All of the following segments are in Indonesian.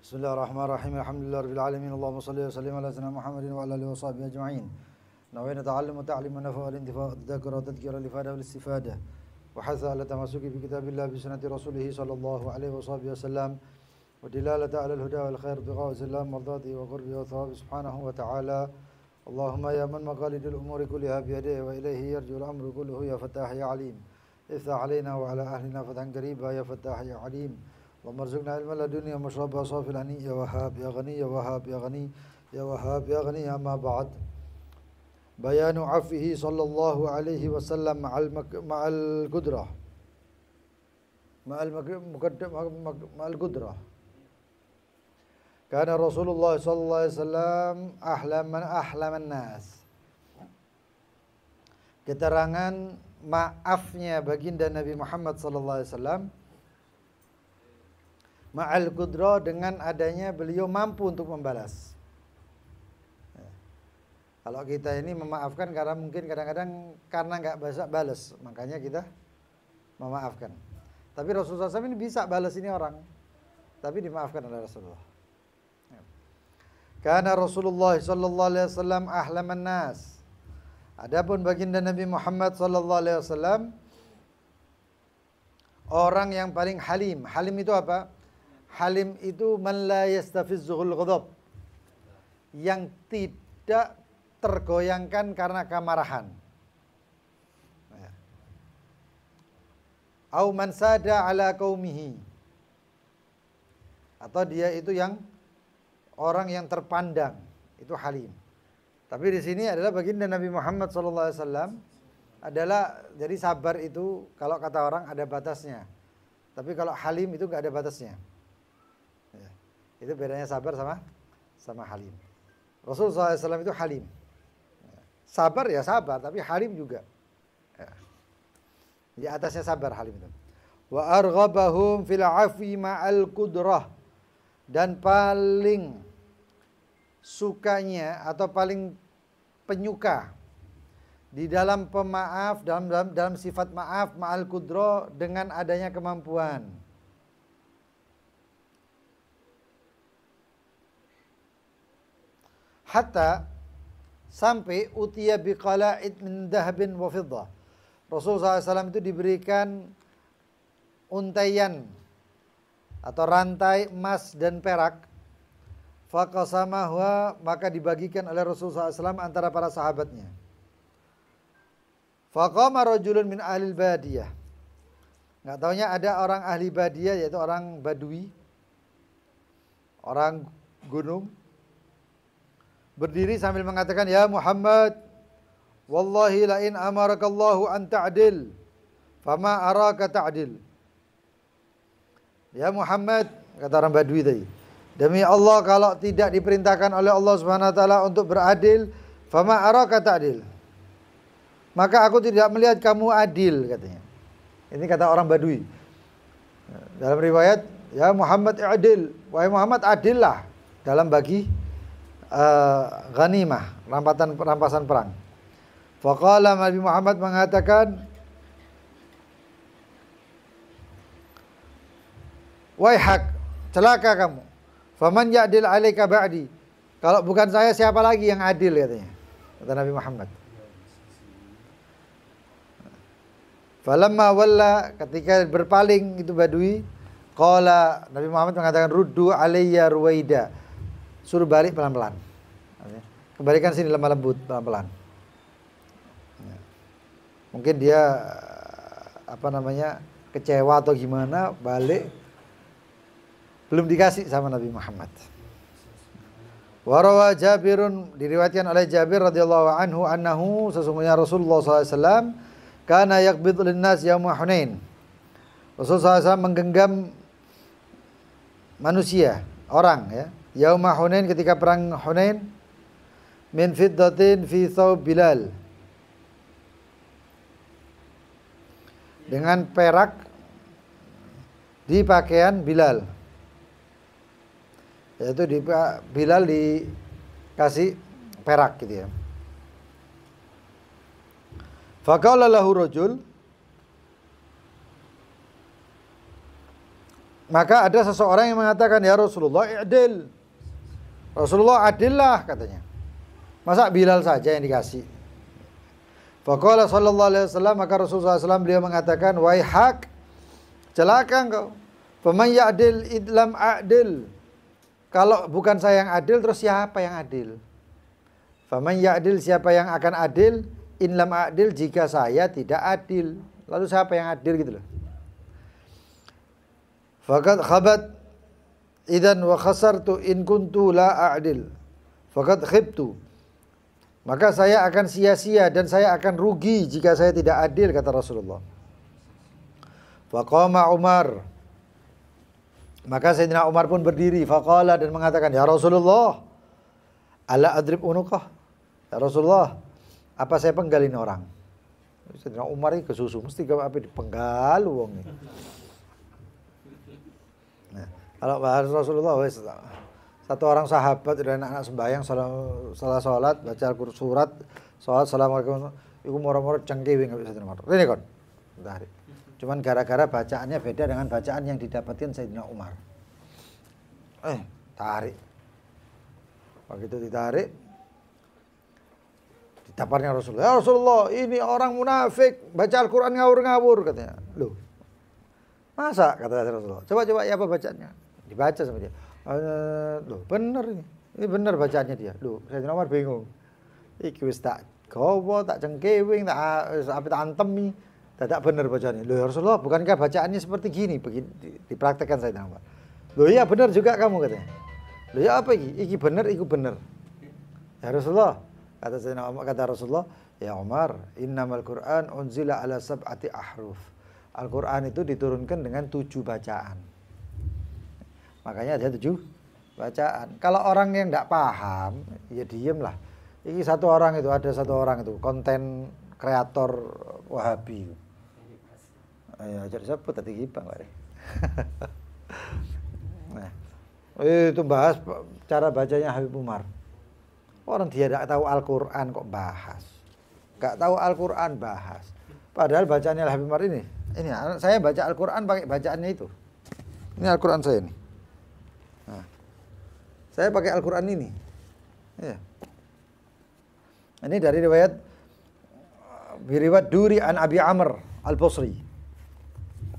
Bismillahirrahmanirrahim. Alhamdulillahirabbil alamin. Allahumma shalli wa sallim ala sayyidina Muhammadin wa ala alihi washabihi ajma'in. Nawayna ta'allumu ta'liman nafa wal intifa' dzakara tadhkira li fada wal istifada. Wa hatha ala tamassuki bi kitabillah bi sunnati rasulih sallallahu alaihi wasallam. Wa dilalata ala al-huda wal khair biqa wa sallam mardati wa qurbi wa thawab subhanahu wa ta'ala. Allahumma ya man maqalidul umuri kulliha bi yadihi wa ilayhi yarjul amru kulluhu ya fattah ya alim. Iftah alaina wa ala ahlina fathan qariba ya fattah ya alim. اللهم ارزقنا علم لدنيا ومشربها صافي الهني يا وهاب يا غني يا وهاب يا غني يا وهاب يا غني. أما بعد، بيان عفوه صلى الله عليه وسلم مع القدرة مع القدرة. كان رسول الله صلى الله عليه وسلم أحلم الناس. Keterangan maafnya baginda Nabi Muhammad sallallahu alaihi wasallam ma'al qudra, dengan adanya beliau mampu untuk membalas. Kalau kita ini memaafkan karena mungkin kadang-kadang karena nggak bisa balas, makanya kita memaafkan. Tapi Rasulullah SAW ini bisa balas ini orang, tapi dimaafkan oleh Rasulullah. Karena Rasulullah sallallahu alaihi wasallam ahlaman nas. Adapun baginda Nabi Muhammad sallallahu alaihi wasallam orang yang paling halim. Halim itu apa? Halim itu man la yastafizzuhul ghadab, yang tidak tergoyangkan karena kemarahan. Au man sada ala qaumihi, atau dia itu yang orang yang terpandang, itu halim. Tapi di sini adalah baginda Nabi Muhammad SAW adalah, jadi sabar itu kalau kata orang ada batasnya. Tapi kalau halim itu nggak ada batasnya. Itu bedanya sabar sama halim. Rasulullah SAW itu halim. Sabar ya sabar, tapi halim juga. Di atasnya sabar, halim itu. Wa arghabahum fil afwi ma'al qudrah, dan paling sukanya atau paling penyuka di dalam pemaaf, dalam sifat maaf ma'al qudrah, dengan adanya kemampuan. Hatta sampai utiya biqala'id min dahabin wa fiddah. Rasulullah SAW itu diberikan untaian atau rantai emas dan perak. Faqasamahwa, maka dibagikan oleh Rasulullah SAW antara para sahabatnya. Faqama rajulun min ahlil badiyah. Nggak taunya ada orang ahli badiyah, yaitu orang badui, orang gunung, berdiri sambil mengatakan, ya Muhammad, wallahi la in amarakallahu an ta'dil fama araka ta'dil. Ya Muhammad, kata orang Badui tadi, demi Allah, kalau tidak diperintahkan oleh Allah Subhanahu wa taala untuk beradil, fama araka ta'dil, maka aku tidak melihat kamu adil, katanya. Ini kata orang Badui. Dalam riwayat, ya Muhammad adil, wahai Muhammad adillah dalam bagi ghanimah, rampasan perang. Faqala, Nabi Muhammad mengatakan, waihak, celaka kamu. Faman ya'dil alaika ba'di, kalau bukan saya siapa lagi yang adil, katanya, kata Nabi Muhammad. Falamma walla, ketika berpaling itu Badui, qala, Nabi Muhammad mengatakan, ruddu alayya ruwaida, suruh balik pelan-pelan. Kembalikan sini lemah lembut, pelan-pelan. Mungkin dia kecewa atau gimana, balik belum dikasih sama Nabi Muhammad. Warawa Jabirun, diriwayatkan oleh Jabir radhiyallahu anhu annahu, sesungguhnya Rasulullah SAW kana yaqbid linnas yauma Hunain. Rasulullah SAW menggenggam manusia, orang, ya, yauma Hunain, ketika perang Hunain, min fiddatin fi thawb Bilal, dengan perak di pakaian Bilal, yaitu Bilal dikasih perak gitu ya. Faqala lahu rajul, Maka ada seseorang yang mengatakan, ya Rasulullah, i'dil. Rasulullah, adillah katanya. Masa Bilal saja yang dikasih? Faqala sallallahu alaihi wasallam, maka Rasulullah SAW beliau mengatakan, waihak, celaka engkau. Faman ya'dil idlam a'dil. Kalau bukan saya yang adil, terus siapa yang adil? Faman ya'dil, siapa yang akan adil? In lam a'dil, jika saya tidak adil. Lalu siapa yang adil gitu loh. Faqad khabat idan wa khasartu in kuntu la a'dil. Faqad khibtu. Maka saya akan sia-sia dan saya akan rugi jika saya tidak adil, kata Rasulullah. Faqama Umar. Maka Sayyidina Umar pun berdiri. Faqala, dan mengatakan, ya Rasulullah, ala adrib unuqah. Ya Rasulullah, apa saya penggalin orang? Sayyidina Umar ini kesusu, mesti apa dipenggal wong. Nah, kalau bahas Rasulullah, satu orang sahabat dan anak-anak sembahyang salah sholat, baca Al-Qur'an surat, sholat, assalamualaikum, iku moro-moro cengkewe nggak bisa Umar. Ini kon, tarik. Cuman gara-gara bacaannya beda dengan bacaan yang didapatkan Sayyidina Umar. Tarik. Begitu ditarik, ditaparnya Rasulullah. Ya Rasulullah, ini orang munafik, baca Al-Quran ngawur-ngawur katanya. Loh, masa? Kata Rasulullah. Coba ya apa bacaannya? Dibaca sama dia. Loh, bener ini. Ini bener bacaannya dia. Loh, Sayyidina Umar bingung. Iki wis tak gowo, tak cengkewing, tak antemi. Tidak benar bacaannya. Loh ya Rasulullah, bukankah bacaannya seperti gini? Begini dipraktekkan Sayyidina Umar. Loh iya benar juga kamu katanya. Loh ya apa iki? Iki benar, iku benar. Ya Rasulullah, kata Sayyidina Umar, kata Rasulullah, ya Umar, innamal Qur'an unzila ala sab'ati ahruf. Al-Qur'an itu diturunkan dengan 7 bacaan. Makanya ada 7 bacaan. Kalau orang yang tidak paham, ya diem lah. Ini ada satu orang itu konten kreator Wahabi. Ayo ajar sebut tadi gipang Pak. Nah, itu bahas cara bacanya Habib Umar. Orang dia tidak tahu Al-Qur'an kok bahas. Enggak tahu Al-Qur'an bahas. Padahal bacaannya Habib Umar ini. Ini saya baca Al-Qur'an pakai bacaannya itu. Ini Al-Qur'an saya ini. Nah, saya pakai Al-Qur'an ini. Ya. Ini dari riwayat Duri an Abi Amr Al-Basri.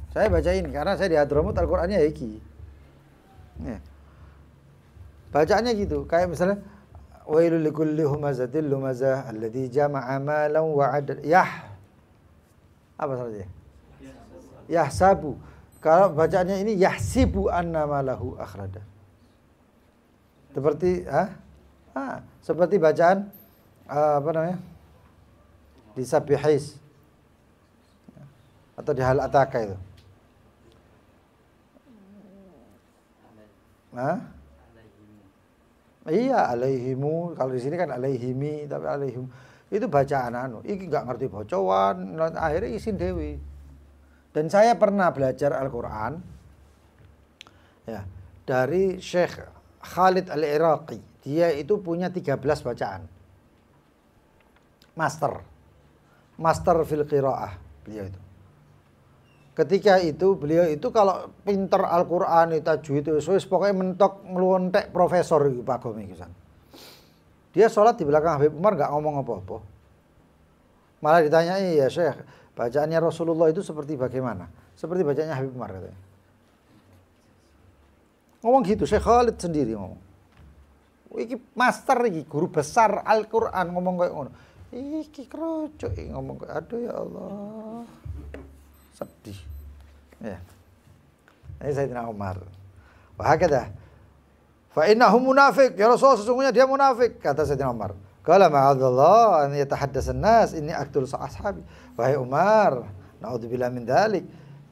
Saya bacain karena saya di Hadramut Al-Qur'annya iki. Ya. Bacaannya gitu, kayak misalnya wailul likulli humazatil lumazah alladzi jama'a malan wa 'adad. Apa saja? Yahsabu. Kalau bacaannya ini yahsibu anna malahu akhrada. Seperti bacaan apa namanya? Di Sabihis atau di Hal Ataka itu. Iya, alaihimu. Kalau di sini kan alaihimi, tapi alaihim itu bacaan iki enggak ngerti bocoan, akhirnya isin dewi. Dan saya pernah belajar Al-Qur'an ya, dari Syekh Khalid Al-Iraqi. Dia itu punya 13 bacaan. Master fil qiraah beliau itu. Ketika itu beliau itu kalau pinter Al-Qur'an itu tajwid itu pokoknya mentok ngelontek profesor itu Pak Gomi kisan. Dia sholat di belakang Habib Umar enggak ngomong apa-apa. Malah ditanyai, ya Syekh, bacaannya Rasulullah itu seperti bagaimana? Seperti bacaannya Habib Umar katanya. Ngomong gitu, Syekh Khalid sendiri ngomong. Iki master iki, guru besar Al-Qur'an ngomong kayak ngono. Iki kroco ngomong kayak aduh ya Allah. Sedih. Ya. Ini Sayyidina Umar. Wah kata, fa innahu munafiq. Ya Rasul, sesungguhnya dia munafik, kata Sayyidina Umar. Qala ma'adzallah an yatahaddatsan nas inni aqtul ashabi. Wahai Umar, naudzubillah min dzalik.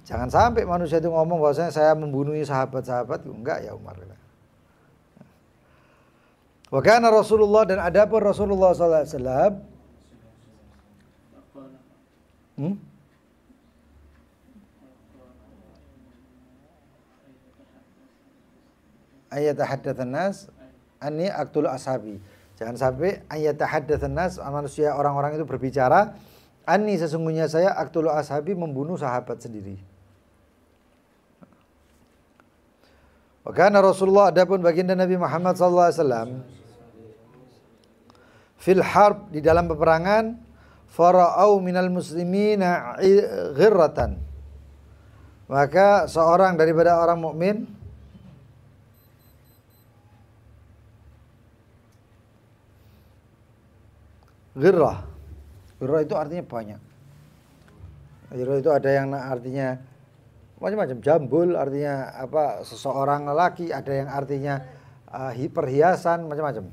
Jangan sampai manusia itu ngomong bahwasanya saya membunuh sahabat-sahabat. Enggak ya Umar. Wa kana Rasulullah, dan adapun Rasulullah sallallahu alaihi wasallam ayatahaddatsan nas anni aqtul ashabi. Jangan sampai ayatahaddatsan nas, manusia orang-orang itu berbicara anni sesungguhnya saya aqtul ashabi membunuh sahabat sendiri. Wa kana Rasulullah, adapun baginda Nabi Muhammad sallallahu alaihi wasallam, fil harb, di dalam peperangan, fara'au minal muslimina ghirratan, maka seorang daripada orang mukmin ghirrah. Ghirrah itu artinya banyak. Ghirrah itu ada yang artinya macam-macam. Jambul artinya apa? Seseorang lelaki, ada yang artinya perhiasan, macam-macam.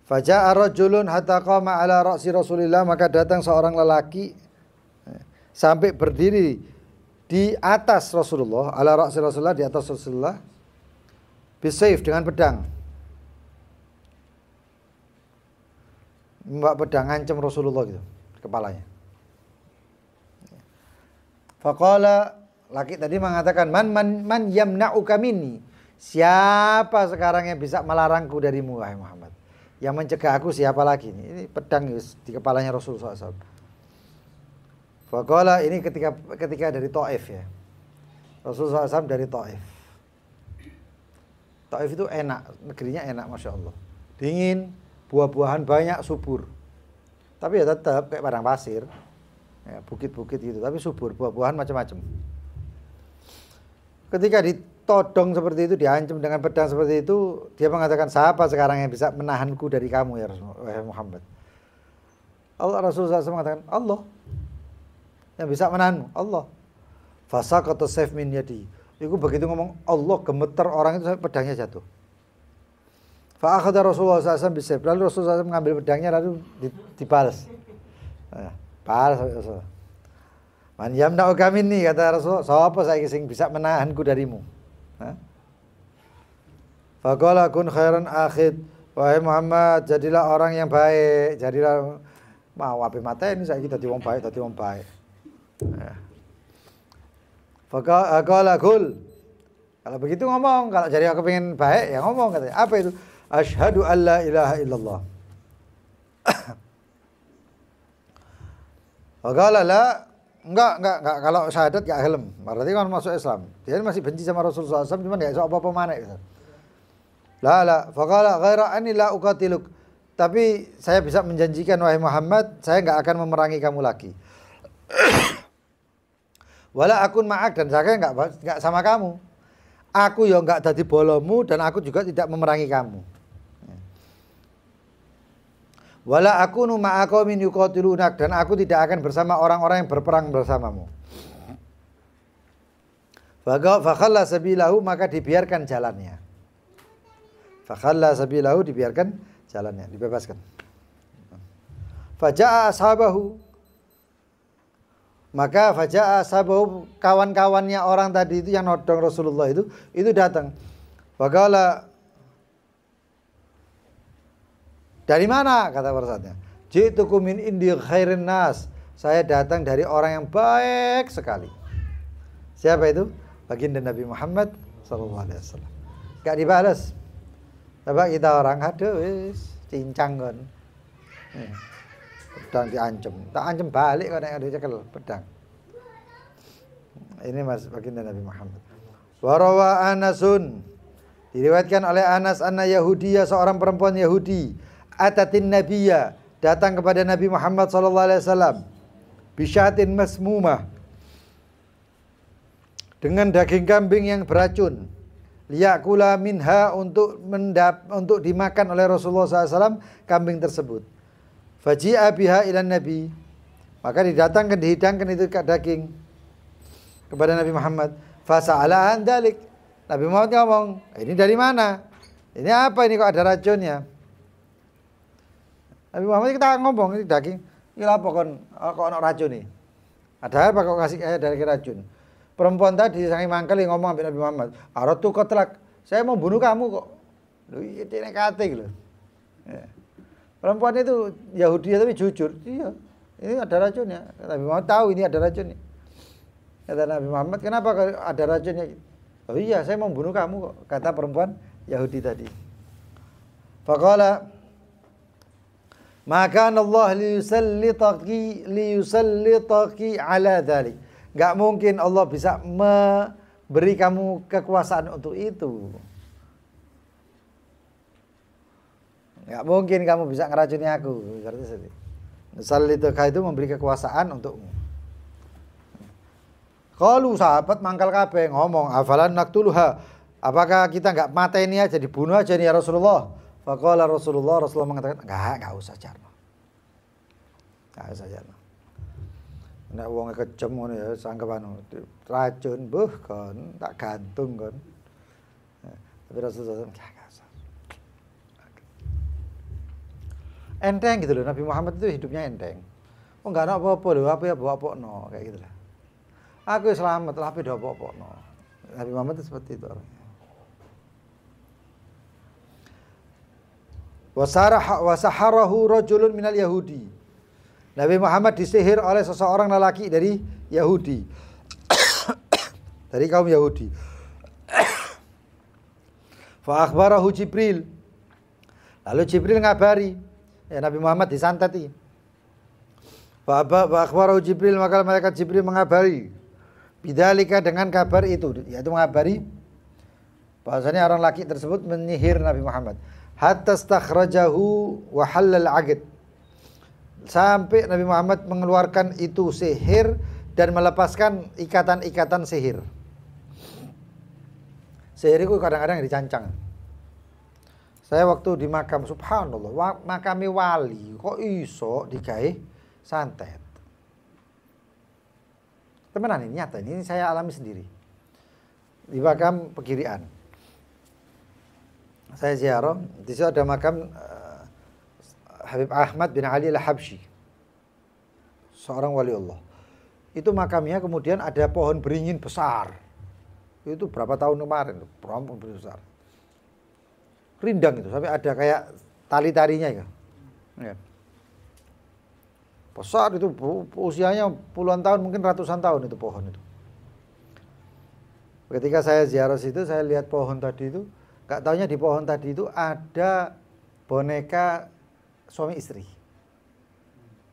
Faja'a rajulun hatta qama ala ra'si Rasulillah, maka datang seorang lelaki sampai berdiri di atas Rasulullah, ala ra'si Rasulullah, di atas Rasulullah, bisayf, dengan pedang. Membawa pedang ngancam Rasulullah gitu kepalanya. Faqala, laki tadi mengatakan, man yamna'uka minni, siapa sekarang yang bisa melarangku darimu wahai Muhammad? Yang mencegah aku siapa lagi? Ini pedang di kepalanya Rasulullah SAW. Faqala, ini ketika dari Taif ya. Rasulullah SAW dari Taif. Taif itu enak, negerinya enak, Masya Allah. Dingin, buah-buahan banyak, subur. Tapi ya tetap kayak padang pasir. Ya, bukit-bukit gitu, tapi subur, buah-buahan macam-macam. Ketika ditodong seperti itu, diancam dengan pedang seperti itu, dia mengatakan, siapa sekarang yang bisa menahanku dari kamu ya Rasulullah Muhammad? Rasulullah SAW mengatakan, Allah. Yang bisa menahanmu, Allah. Fasaqata sayf min yadi. Itu begitu ngomong Allah, gemeter orang itu sampai pedangnya jatuh. Fa'akhadha Rasulullah SAW bisayf. Lalu Rasulullah SAW mengambil pedangnya lalu dibalas. Balas Rasulullah. Man yamna'uka minni, kata Rasulullah, siapa saya sing bisa menahanku darimu? Faqala kun khairan akhid, wahai Muhammad, jadilah orang yang baik, jadilah mau ape mateni saiki dadi wong baik, dadi wong baik. Faqala kul, kalau begitu ngomong, kalau jadi aku pengen baik ya ngomong, katanya. Apa itu? Asyhadu an la ilaha illallah. Faqala la, enggak, kalau syahadat enggak helm. Berarti kan masuk Islam. Dia masih benci sama Rasulullah SAW, cuman enggak iso apa-apa maneh gitu. La, faqala ghaira anni la uqatiluk. Tapi saya bisa menjanjikan wahai Muhammad, saya enggak akan memerangi kamu lagi. Wala akun ma'ak, dan saya enggak sama kamu. Aku ya enggak dadi bolomu, dan aku juga tidak memerangi kamu. Wala akunu ma'aqaumin yuqatilunak, dan aku tidak akan bersama orang-orang yang berperang bersamamu. Fakhalla sabilahu, maka dibiarkan jalannya. Fakhalla sabilahu, dibiarkan jalannya, dibebaskan. Faja'a ashabahu, maka faja'a ashabahu, kawan-kawannya orang tadi itu yang nodong Rasulullah itu datang. Faqala, dari mana? Kata persatnya. Ji'tukum min indi khairin nas. Saya datang dari orang yang baik sekali. Siapa itu? Baginda Nabi Muhammad SAW. Gak dibalas. Coba kita orang, aduh wis cincang kan. Pedang diancam. Tak ancam balik kan yang ada cekel pedang. Ini Mas baginda Nabi Muhammad. Warawa Anasun. Diriwayatkan oleh Anas anna Yahudiyah, seorang perempuan Yahudi, atatin nabiyya, datang kepada Nabi Muhammad SAW, bisyatin masmumah, dengan daging kambing yang beracun, liyakula minha, untuk dimakan oleh Rasulullah SAW kambing tersebut. Faji'a biha ilan Nabi, maka didatangkan, dihidangkan itu daging kepada Nabi Muhammad. Fasa'ala an dalik, Nabi Muhammad ngomong, ini dari mana? Ini apa ini kok ada racunnya? Nabi Muhammad kita ngomong, ini daging, ini apa kok ada racun nih? Ada apa kok kasih dari racun? Perempuan tadi sangi mangkali ngomong sama Nabi Muhammad, aratu qatlak, saya mau bunuh kamu kok. Lho iki nekate lho. Ya. Perempuan itu Yahudi tapi jujur. Iya, ini ada racunnya. Nabi Muhammad tahu ini ada racunnya. Kata Nabi Muhammad, kenapa ada racunnya? Oh iya, saya mau bunuh kamu kok, kata perempuan Yahudi tadi. Faqala, maka Allah liyusallitaki ala dhalik. Enggak mungkin Allah bisa beri kamu kekuasaan untuk itu. Nggak mungkin kamu bisa ngeracuni aku. Misal itu memberi kekuasaan untukmu. Kalau sahabat mangkal kabeh ngomong, afalan naktuluha. Apakah kita nggak mateni aja, dibunuh aja nih ya Rasulullah? Faqala Rasulullah mengatakan, enggak usah Jarno. Enggak usah Jarno. Nek wong kejem ngono ya sanggepan racun buh kon tak gantung kon. Tapi Rasulullah enggak usah. Enteng gitu loh, Nabi Muhammad itu hidupnya enteng. Oh enggak ada apa-apa loh, apa ya bawa-bawa kayak gitu lah. Aku selamat, tapi udah bawa-bawa. Nabi Muhammad itu seperti itu orangnya. Wasaharahu rajulun minal Yahudi. Nabi Muhammad disihir oleh seseorang lelaki dari Yahudi. Dari kaum Yahudi. Fa akhbarahu Jibril. Lalu Jibril ngabari, ya Nabi Muhammad disantati. Fa akhbarahu Jibril, maka malaikat Jibril mengabari bidzalika dengan kabar itu, yaitu mengabari bahwasanya orang laki tersebut menyihir Nabi Muhammad. Hatta stakhrajahu wa halal aqd. Sampai Nabi Muhammad mengeluarkan itu sihir dan melepaskan ikatan-ikatan sihir. Sihir itu kadang-kadang dicancang. Saya waktu di makam, subhanallah, makami wali kok iso digawe santet. Temenan ini nyata, ini saya alami sendiri. Di makam Pegirian. Saya ziarah, di situ ada makam Habib Ahmad bin Ali Al-Habsyi, seorang wali Allah. Itu makamnya kemudian ada pohon beringin besar. Itu berapa tahun kemarin, pohon besar. Rindang itu, sampai ada kayak tali-tarinya ya. Besar itu, usianya puluhan tahun, mungkin ratusan tahun itu pohon itu. Ketika saya ziarah situ, saya lihat pohon tadi itu. Gak taunya di pohon tadi itu ada boneka suami istri.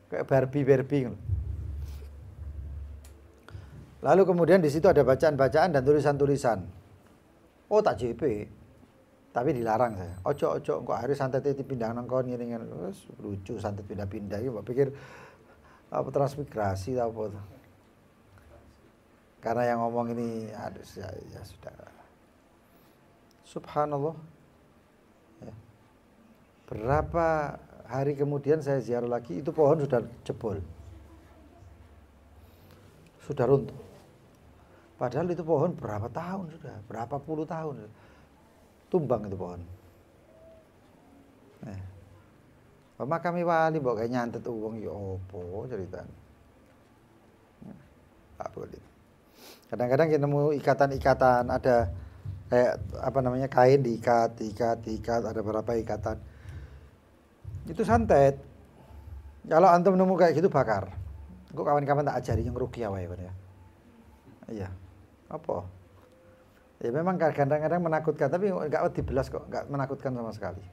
Kayak Barbie. Lalu kemudian di situ ada bacaan-bacaan dan tulisan-tulisan. Oh tak JP. Tapi dilarang saya. Ojo kok hari santet pindah nang kon ngene lucu santet pindah-pindah iki mbok pikir apa transmigrasi apa. Karena yang ngomong ini aduh ya sudah. Subhanallah. Ya. Berapa hari kemudian saya ziarah lagi, itu pohon sudah jebol. Sudah runtuh. Padahal itu pohon berapa tahun sudah, berapa puluh tahun. Tumbang itu pohon. Bapak kami wali bawa kayak nyantet uang ya opo ceritanya. Tak boleh. Kadang-kadang kita nemu ikatan-ikatan, ada kayak apa namanya kain diikat, ada beberapa ikatan. Itu santet. Kalau antum nemu kayak gitu bakar. Kok kawan-kawan tak ajari yang ruqyah wae ya. Iya. Apa? Ya memang kadang-kadang menakutkan, tapi enggak dibelas kok, enggak menakutkan sama sekali.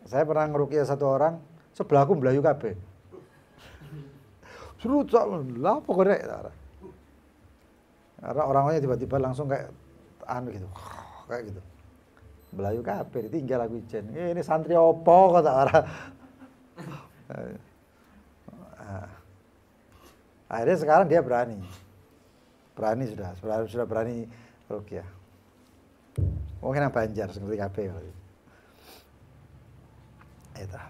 Saya pernah ngeruqyah satu orang, sebelahku mblayu kabeh. Suruh lah pokoknya. Karena orangnya tiba-tiba langsung kayak gitu, kayak gitu. Belayu kabeh ditinggal aku ijen. Ini santri opo kok tak ora. Akhirnya sekarang dia berani sudah berani ruqyah. Mungkin nang Banjar seperti kabeh. Eta.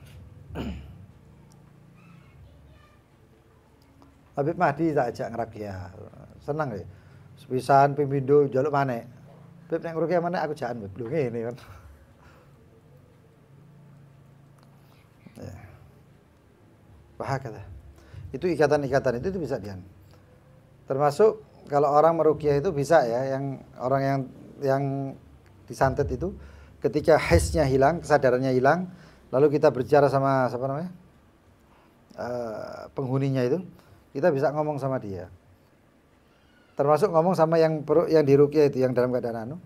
Habib Mahdi tak ajak ngeruqyah. Senang deh. Sepisan pimpindo jaluk maneh. Beb nek ngeruqyah maneh aku jakan beb. Lho ngene kan. Ya. Bahakala. Itu ikatan-ikatan itu bisa dian. Termasuk kalau orang meruqyah itu bisa ya, yang orang yang disantet itu ketika hisnya hilang, kesadarannya hilang, lalu kita berbicara sama siapa namanya? Penghuninya itu, kita bisa ngomong sama dia. Termasuk ngomong sama yang diruqyah itu, yang dalam keadaan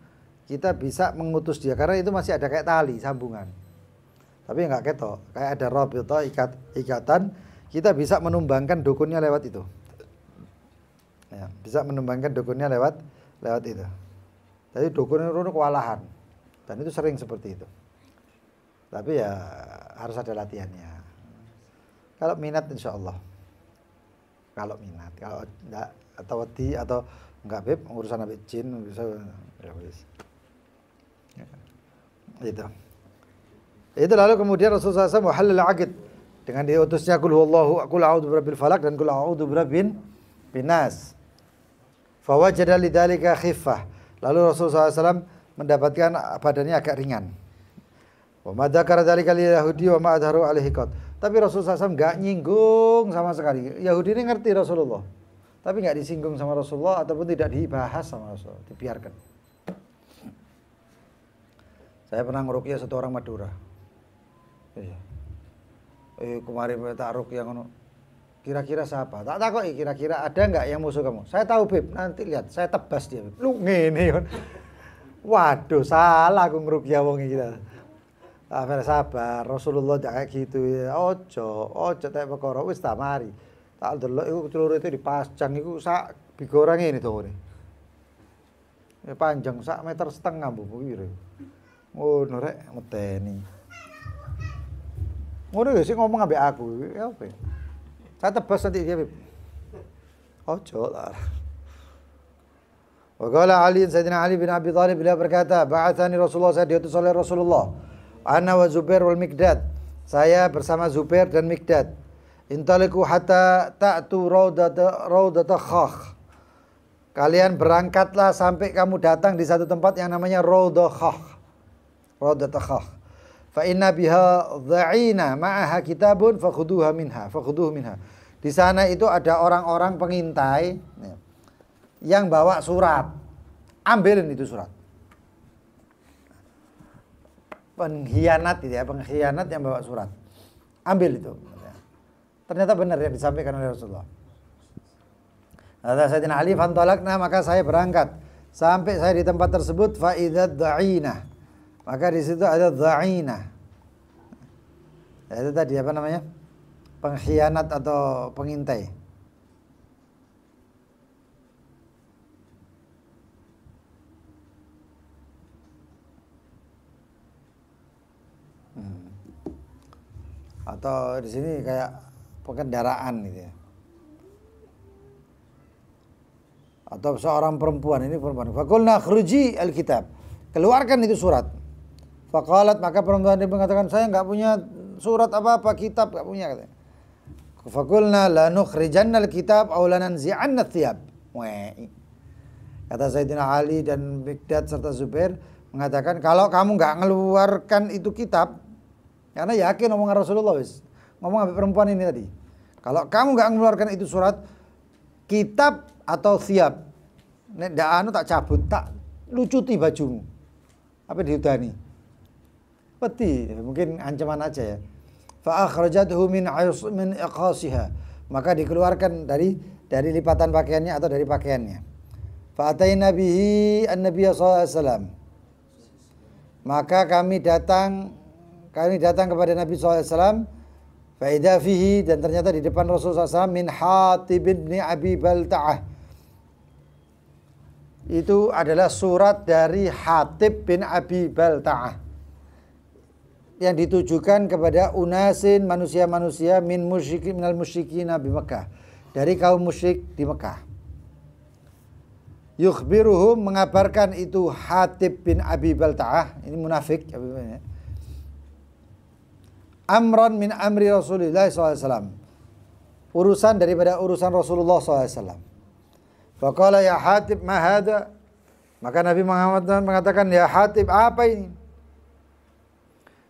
kita bisa mengutus dia karena itu masih ada kayak tali sambungan. Tapi enggak ketok, kayak ada ikatan, kita bisa menumbangkan dukunnya lewat itu. Ya. Ya, bisa menumbangkan dukunnya lewat itu. Jadi dukun itu kewalahan. Dan itu sering seperti itu. Tapi ya harus ada latihannya. Kalau minat insya Allah. Kalau minat, kalau enggak atau wedi atau enggak beb urusan ambek jin bisa ya wis. Ya. Itu lalu kemudian Rasulullah SAW halal aqid dengan diutusnya qul huwallahu qul a'udzu birabbil falaq dan qul a'udzu birabbin binas. Fa wajada lidzalika khiffah. Lalu Rasulullah SAW mendapatkan badannya agak ringan. Wa ma dzakara dzalika lil yahudi wa ma adharu alaihi qad. Tapi Rasulullah SAW enggak nyinggung sama sekali. Yahudi ini ngerti Rasulullah. Tapi enggak disinggung sama Rasulullah ataupun tidak dibahas sama Rasulullah, dibiarkan. Saya pernah ngeruqyah satu orang Madura. Iya. Kemarin tak ruqyah ngono. Kira-kira siapa? Tak takoki kira-kira ada enggak yang musuh kamu? Saya tahu, Beb. Nanti lihat, saya tebas dia. Beb. Lu ngene kon. Waduh, salah aku ngeruqyah wong iki. Sabar, Rasulullah jak kayak gitu ya. Ojo tak perkara wis ta mari. Tak delok iku celuru itu dipasang iku sak bigorang ini to ngene. Ya panjang sak meter setengah Bu piro. Ngono rek medeni. Ngono ya sing ngomong ambek aku, ya apa? Saya tebas nanti dia, Beb. Ojo lah. Wa qala Ali Sayyidina Ali bin Abi Thalib beliau berkata, "Ba'atsani Rasulullah, saya diutus oleh Rasulullah. Ana wa Zubair wal Miqdad. Saya bersama Zubair dan Miqdad. Intaliku hatta ta'tu raudata khakh. Kalian berangkatlah sampai kamu datang di satu tempat yang namanya Raudata Khakh. Raudata Khakh. Fa inna biha dha'ina ma'aha kitabun fakhuduhu minha. Di sana itu ada orang-orang pengintai yang bawa surat. Ambilin itu surat. Pengkhianat itu ya, pengkhianat yang bawa surat. Ambil itu. Ternyata benar yang disampaikan oleh Rasulullah. Kata Sayyidina Ali, fantalakna, maka saya berangkat sampai saya di tempat tersebut fa idzad dha'ina. Maka di situ ada dha'ina. Ya, itu tadi apa namanya? Pengkhianat atau pengintai. Atau di sini kayak pengendaraan gitu ya. Atau seorang perempuan, ini perempuan. Faqulna khruji alkitab. Keluarkan itu surat. Faqalat, maka perempuan ini mengatakan, saya enggak punya surat apa-apa, kitab enggak punya katanya. Faqulna la nukhrijanna alkitab aw lananzi'anna thiyab. Kata Sayyidina Ali dan Miqdad serta Zubair mengatakan, kalau kamu enggak mengeluarkan itu kitab, karena yakin omongan Rasulullah wis. Ngomong sama perempuan ini tadi. Kalau kamu enggak mengeluarkan itu surat, kitab atau siap. Nek ndak anu tak cabut, tak lucuti bajumu. Apa dihudani? Peti, mungkin ancaman aja ya. Fa akhrajathu min iqasiha. Maka dikeluarkan dari lipatan pakaiannya atau dari pakaiannya. Fa ataina bihi an-nabiy sallallahu alaihi wasallam. Maka kami datang kepada Nabi SAW. Fa'idha fihi, dan ternyata di depan Rasulullah SAW min Hatib bin Abi Balta'ah. Itu adalah surat dari Hatib bin Abi Balta'ah yang ditujukan kepada unasin, manusia-manusia minal musyrikin Nabi Mekah, dari kaum musyrik di Mekah. Yukhbiruhum, mengabarkan itu Hatib bin Abi Balta'ah, ini munafik, amran min amri Rasulullah SAW, urusan daripada urusan Rasulullah SAW. Faqala ya Hatib ma hadha, maka Nabi Muhammad mengatakan, ya Hatib, apa ini?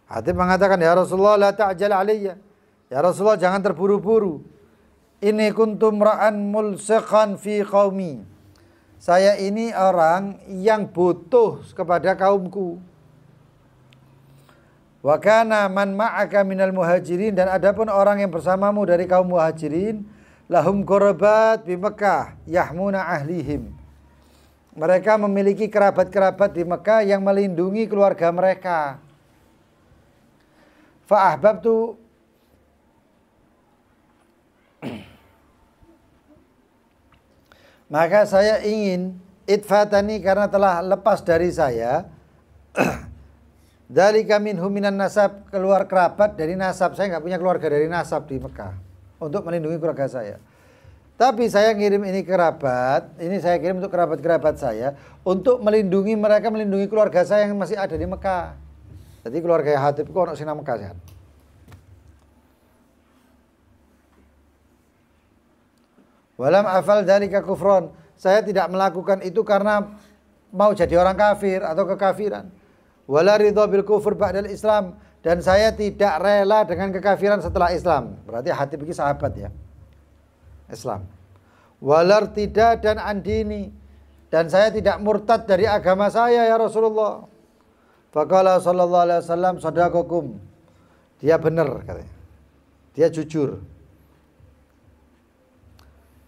Hatib mengatakan, ya Rasulullah la ta'jal alayya, ya Rasulullah jangan terburu-buru. Ini kuntum ra'an mulsiqan fi qaumi, saya ini orang yang butuh kepada kaumku. Wa kana man ma'aka minal muhajirin, dan adapun orang yang bersamamu dari kaum muhajirin, lahum qurabat bi Mekah yahmuna ahlihim, mereka memiliki kerabat-kerabat di Mekah yang melindungi keluarga mereka. Fa ahbabtu, Maka saya ingin itfatani karena telah lepas dari saya dzalika minhum minan nasab, keluar kerabat dari nasab. Saya nggak punya keluarga dari nasab di Mekah untuk melindungi keluarga saya. Tapi saya ngirim ini kerabat, ini saya kirim untuk kerabat-kerabat saya untuk melindungi mereka, melindungi keluarga saya yang masih ada di Mekah. Jadi keluarga Hatib itu orang sing Mekah kan. Walam afal dzalika kufron. Saya tidak melakukan itu karena mau jadi orang kafir atau kekafiran. Wala ridha bil kufur ba'dal Islam, dan saya tidak rela dengan kekafiran setelah Islam. Berarti Hatib ini sahabat ya. Islam. Walar tidak dan andini, dan saya tidak murtad dari agama saya ya Rasulullah. Faqala sallallahu alaihi wasallam sadaqakum. Dia benar katanya. Dia jujur.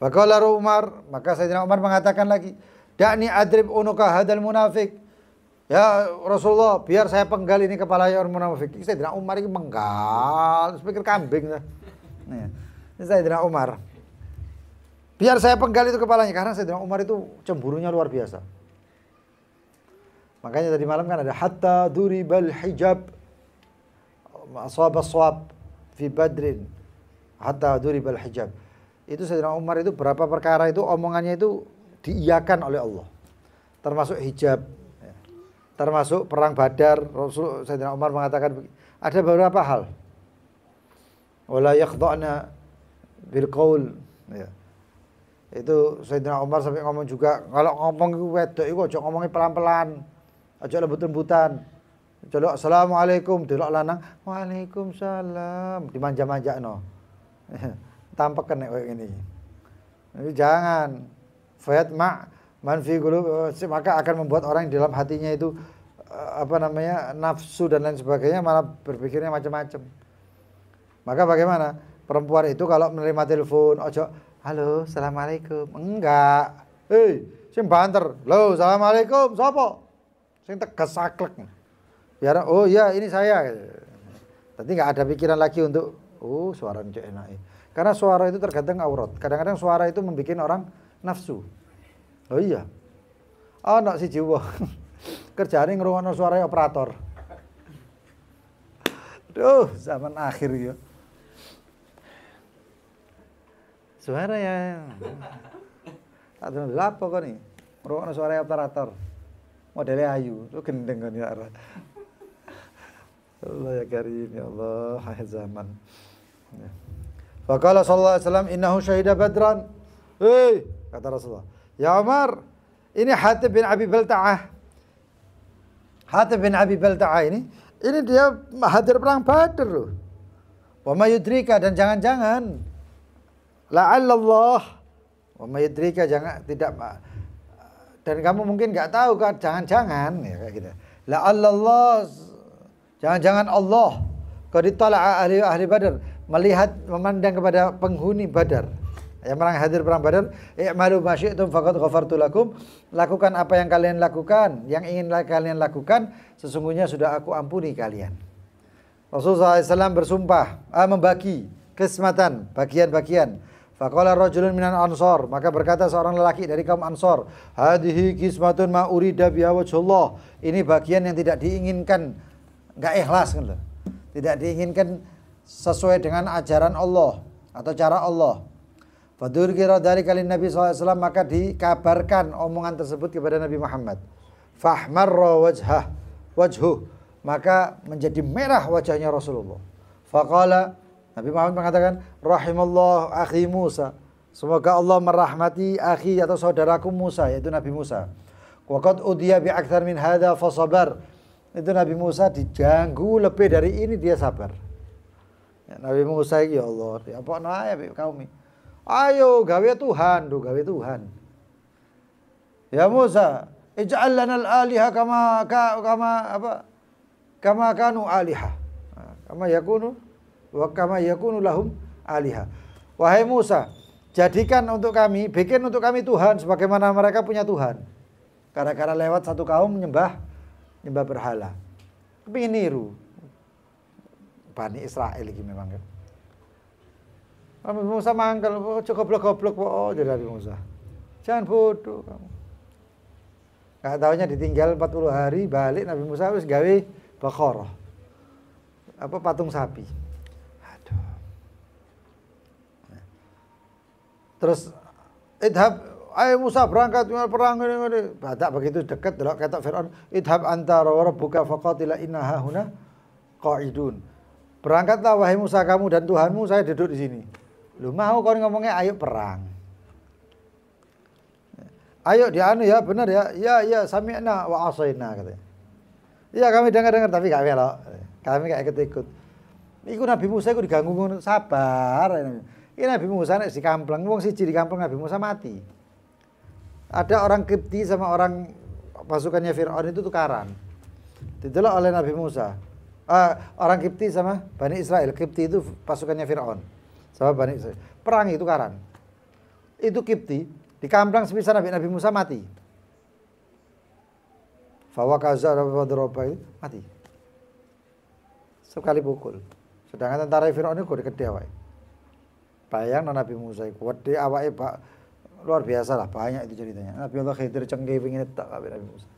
Faqala Umar, maka Sayyidina Umar mengatakan lagi, "Da'ni adrib unuka hadal munafik." Ya Rasulullah, biar saya penggal ini kepala orang munafik. Sayyidina Umar ini menggal, sepikir kambing. Nih, ini Sayyidina Umar. Biar saya penggal itu kepalanya, karena Sayyidina Umar itu cemburunya luar biasa. Makanya tadi malam kan ada hatta duribal hijab asab aswab fi badrin, hatta duribal hijab. Itu Sayyidina Umar itu berapa perkara itu omongannya itu diiyakan oleh Allah. Termasuk hijab, termasuk perang Badar. Rasul Sayyidina Umar mengatakan ada beberapa hal. Wala yakhda'na bil qaul. Ya. Itu Sayyidina Umar sampai ngomong juga, kalau ngomong itu wedok itu aja ngomongnya pelan-pelan, aja lembut-lembutan. Celok assalamualaikum, delok lanang waalaikumsalam, dimanja-manjakno. Tampak kena kayak gini. Jadi jangan fayat man fi qulub, maka akan membuat orang yang dalam hatinya itu nafsu dan lain sebagainya, malah berpikirnya macam-macam. Maka bagaimana? Perempuan itu kalau menerima telepon, ojo halo, assalamualaikum. Enggak. Sing banter. Halo, assalamualaikum. Sapa? Sing tegas saklek. Biar oh iya ini saya. Tadi enggak ada pikiran lagi untuk suara cek enak. Karena suara itu tergantung aurat. Kadang-kadang suara itu membuat orang nafsu. Oh iya. Anak si jiwa. Kerjaane ngrungokno suara operator. Duh, zaman akhir ya. Suara ya. Tak tahu lapo kok nih. Ngrungokno suara operator. Modelnya ayu, lu gendeng kan ya. Allah ya karim ya Allah, hai zaman. Ya. Faqala sallallahu alaihi wasallam innahu syahida badran. Kata Rasulullah, ya Umar, ini Hatib bin Abi Balta'ah. Hatib bin Abi Balta'ah ini dia hadir perang Badar loh. Wa ma yudrika, dan jangan-jangan la'allallah, wa ma yudrika, jangan tidak, dan kamu mungkin enggak tahu kan, jangan-jangan ya kayak gitu. La'allallah, jangan-jangan Allah qad tala'a ahli Badar, melihat memandang kepada penghuni Badar yang hadir perang Badar, i'malu ma syi'tum faqad ghafartu lakum, lakukan apa yang kalian lakukan, yang ingin kalian lakukan, sesungguhnya sudah aku ampuni kalian. Rasulullah SAW bersumpah, membagi kesempatan, bagian-bagian. Faqala rajulun minan ansor, maka berkata seorang lelaki dari kaum Ansor, hadhihi qismatun ma urida biha wajhullah, ini bagian yang tidak diinginkan, enggak ikhlas kan, tidak diinginkan sesuai dengan ajaran Allah atau cara Allah. Fadurkira dari kali Nabi SAW, maka dikabarkan omongan tersebut kepada Nabi Muhammad. Fahmarra wajhuh, maka menjadi merah wajahnya Rasulullah. Faqala, Nabi Muhammad mengatakan, rahimallah akhi Musa, semoga Allah merahmati akhi atau saudaraku Musa, yaitu Nabi Musa. Waqad udiya bi akthar min hadza fasabar, itu Nabi Musa diganggu lebih dari ini dia sabar. Ya, Nabi Musa ya Allah, ya apa ya kaum ini. Ayo gawe Tuhan, gawe Tuhan. Ya Musa, ij'al lana al-aliha kama kanu aliha. Kama yakunu lahum aliha. Wahai Musa, jadikan untuk kami, bikin untuk kami Tuhan sebagaimana mereka punya Tuhan. Gara-gara lewat satu kaum menyembah berhala. Kepingin niru Bani Israel iki memang kan. Nabi Musa mangkel, goblok-goblok jadi Nabi Musa. Jangan bodoh kamu. Nggak taunya ditinggal 40 hari, balik Nabi Musa wis gawe Baqarah. Apa patung sapi. Aduh. Terus idhab, ayo Musa berangkat perang ini. Badak begitu dekat delok ketok Firaun, idhab anta wa rabbuka faqatila inna hahuna qa'idun. Berangkatlah wahai Musa, kamu dan Tuhanmu, saya duduk di sini. Lu mau kau ngomongnya ayo perang. Ayo dianu ya, benar ya. Ya sami'na wa asaina katanya. Iya kami dengar tapi gak melok. Kami gak ikut-ikut. Iku Nabi Musa iku diganggu ngono, sabar. Iki Nabi Musa nek dikampleng, wong siji dikampleng Nabi Musa mati. Ada orang Kipti sama orang pasukannya Firaun itu tukaran. Didelok oleh Nabi Musa. Orang Kipti sama Bani Israel. Kipti itu pasukannya Firaun. Sama Bani Israel. Perang itu tukaran. Itu Kipti dikamplang semisal Nabi Musa mati. Fawakaza rabbadroba mati. Sekali pukul. Sedangkan tentara Firaun itu gede awake. Bayang Nabi Musa iku gede awake luar biasa lah, banyak itu ceritanya. Nabi Allah Khidir cengkeh pengin tak kabeh Nabi Musa.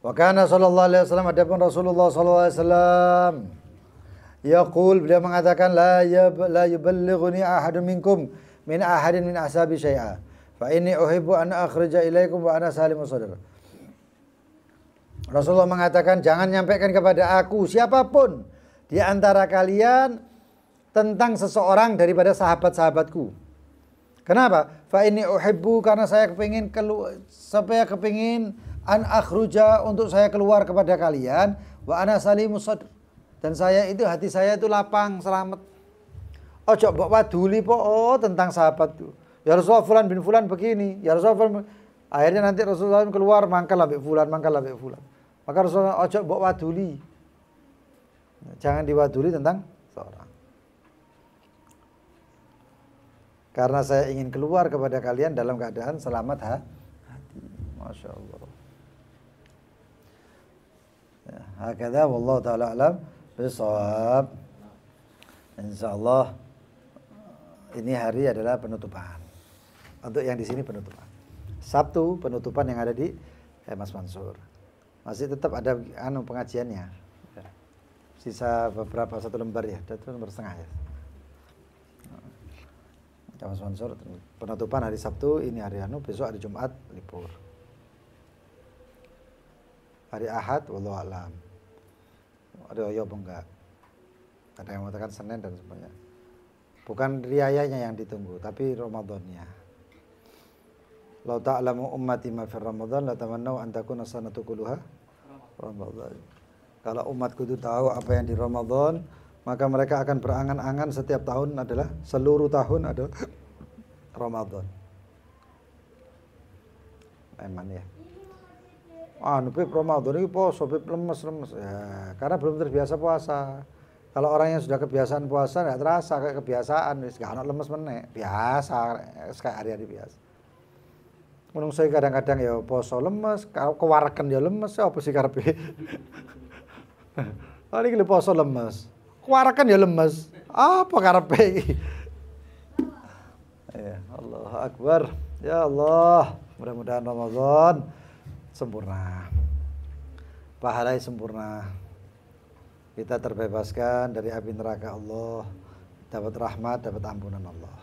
Wa kana sallallahu alaihi wasallam, adapun Rasulullah sallallahu alaihi wasallam yaqul, beliau mengatakan la yuballighuni ahadun minkum min ahadin min ashabi syai'a fa inni uhibbu an akhrija ilaikum wa ana salimu sadr. Rasulullah mengatakan jangan nyampaikan kepada aku siapapun di antara kalian tentang seseorang daripada sahabat-sahabatku. Kenapa? Fa inni uhibbu, karena saya kepingin an akhruja, untuk saya keluar kepada kalian, wa ana salimu sadr, dan saya itu hati saya itu lapang selamat. Ojo mbok waduli tentang sahabat itu. Ya Rasulullah fulan bin fulan begini, ya Rasulullah akhirnya nanti Rasulullah keluar mangkal ambek fulan. Maka Rasulullah ojo mbok waduli. Jangan diwaduli tentang seorang. Karena saya ingin keluar kepada kalian dalam keadaan selamat hati. Masya Allah. Ya, hakadha wallahu ta'ala alam bisawab. Insyaallah ini hari adalah penutupan. Untuk yang di sini penutupan. Sabtu penutupan yang ada di Mas Mansur. Masih tetap ada pengajiannya. Sisa beberapa, 1 lembar ya, 1 lembar setengah ya. Mas Mansur penutupan hari Sabtu, ini hari besok hari Jumat libur. Hari Ahad wallahu alam. Ada apa enggak? Ada yang mengatakan Senin dan sebagainya. Bukan riayanya yang ditunggu, tapi Ramadannya. Lau ta'lamu ummati ma fi Ramadan la tamannau an takuna sanatu kulluha Ramadan. Kalau umatku itu tahu apa yang di Ramadan, maka mereka akan berangan-angan setiap tahun adalah seluruh tahun adalah Ramadan. Eman ya. Pip Ramadan ini poso, pip lemes. Ya, karena belum terbiasa puasa. Kalau orang yang sudah kebiasaan puasa enggak terasa kayak kebiasaan, wis gak ono lemes meneh. Biasa, kayak hari-hari biasa. Menung saya kadang-kadang ya poso lemes, kewareken ya lemes, apa sih karepe? Paling iki poso lemes. Kewareken ya lemes. Apa karepe? Ya, Allahu Akbar. Ya Allah, mudah-mudahan Ramadan sempurna, pahalanya sempurna, kita terbebaskan dari api neraka Allah, dapat rahmat, dapat ampunan Allah.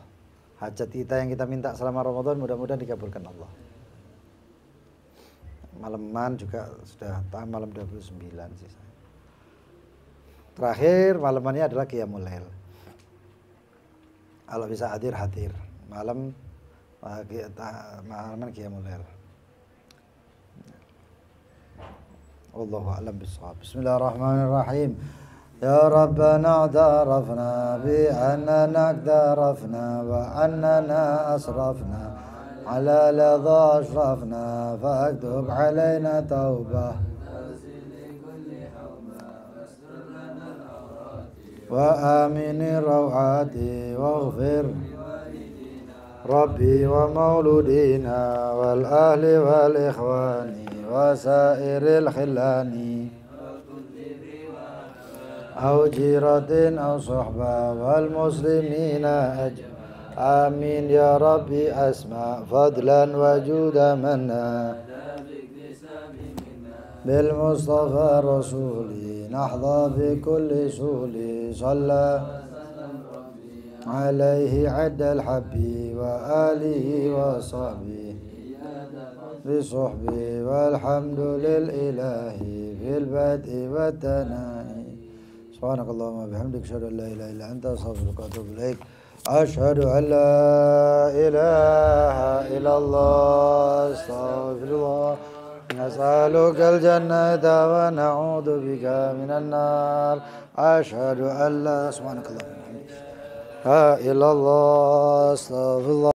Hajat kita yang kita minta selama Ramadan mudah-mudahan dikabulkan Allah. Malaman juga sudah malam 29 sisa. Terakhir malamannya adalah Qiyamul Lail. Kalau bisa hadir malam Qiyamul Lail. Wallahu a'lam bissawab. Bismillahirrahmanirrahim. Ya Rabbana a'tarafna bi annana aqtarafna wa annana asrafna ala ladha ashrafna fa'aktub alayna tawbah wa amini rawati waghfir Rabbi wa mauludina wal ahli wal ikhwani وسائر الخلان أو جيرة أو صحبة والمسلمين أجمعين آمين يا ربي أسمع فضلا وجود منا بالمصطفى رسولي نحظى بكل سولي صلى عليه عد الحب وآله وصحبه بصحبه والحمد للإله في البدء والتناهي سبحانك اللهم وبحمدك أشهد أن لا إله إلا أنت أستغفرك وأتوب إليك أشهد أن لا إله إلا الله أستغفر الله نسألك الجنة ونعوذ بك من النار أشهد أن لا سبحانك اللهم وبحمدك لا إله إلا الله أستغفر الله